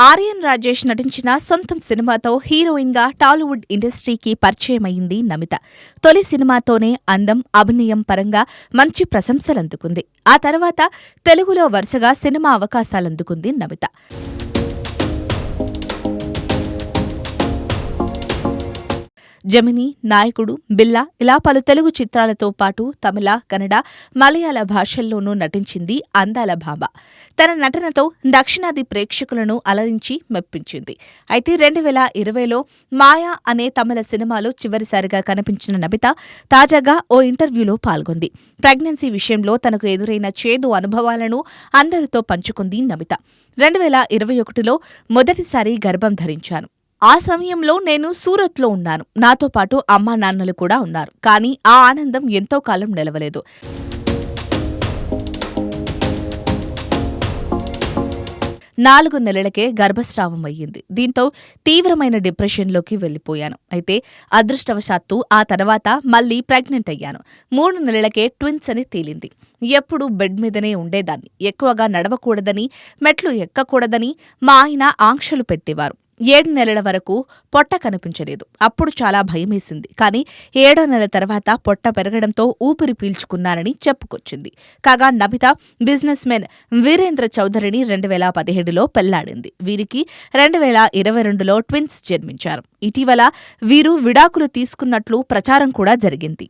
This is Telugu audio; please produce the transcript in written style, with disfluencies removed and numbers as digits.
ఆర్యన్ రాజేష్ నటించిన సొంతం సినిమాతో హీరోయిన్గా టాలీవుడ్ ఇండస్ట్రీకి పరిచయమైంది నమిత. తొలి సినిమాతోనే అందం, అభినయం పరంగా మంచి ప్రశంసలందుకుంది. ఆ తర్వాత తెలుగులో వరుసగా సినిమా అవకాశాలందుకుంది నమిత. జమినీ, నాయకుడు, బిల్లా ఇలా పలు తెలుగు చిత్రాలతో పాటు తమిళ, కన్నడ, మలయాళ భాషల్లోనూ నటించింది అందాల భామ. తన నటనతో దక్షిణాది ప్రేక్షకులను అలరించి మెప్పించింది. అయితే 2020లో మాయా అనే తమిళ సినిమాలో చివరిసారిగా కనిపించిన నమిత తాజాగా ఓ ఇంటర్వ్యూలో పాల్గొంది. ప్రెగ్నెన్సీ విషయంలో తనకు ఎదురైన చేదు అనుభవాలను అందరితో పంచుకుంది నమిత. 2021లో మొదటిసారి గర్భం ధరించాను. ఆ సమయంలో నేను సూరత్లో ఉన్నాను. నాతో పాటు అమ్మా నాన్నలు కూడా ఉన్నారు. కానీ ఆ ఆనందం ఎంతో కాలం నిలవలేదు. 4 నెలలకే గర్భస్రావం అయ్యింది. దీంతో తీవ్రమైన డిప్రెషన్లోకి వెళ్లిపోయాను. అయితే అదృష్టవశాత్తు ఆ తర్వాత మళ్లీ ప్రెగ్నెంట్ అయ్యాను. 3 నెలలకే ట్విన్స్ అని తేలింది. ఎప్పుడూ బెడ్ మీదనే ఉండేదాన్ని. ఎక్కువగా నడవకూడదని, మెట్లు ఎక్కకూడదని మా ఆయన ఆంక్షలు పెట్టేవారు. 7 నెలల వరకు పొట్ట కనిపించలేదు. అప్పుడు చాలా భయమేసింది. కానీ 7వ నెల తర్వాత పొట్ట పెరగడంతో ఊపిరి పీల్చుకున్నానని చెప్పుకొచ్చింది. కాగా నమిత బిజినెస్ మెన్ వీరేంద్ర చౌదరిని 2017లో పెళ్లాడింది. వీరికి 2022లో ట్విన్స్ జన్మించారు. ఇటీవల వీరు విడాకులు తీసుకున్నట్లు ప్రచారం కూడా జరిగింది.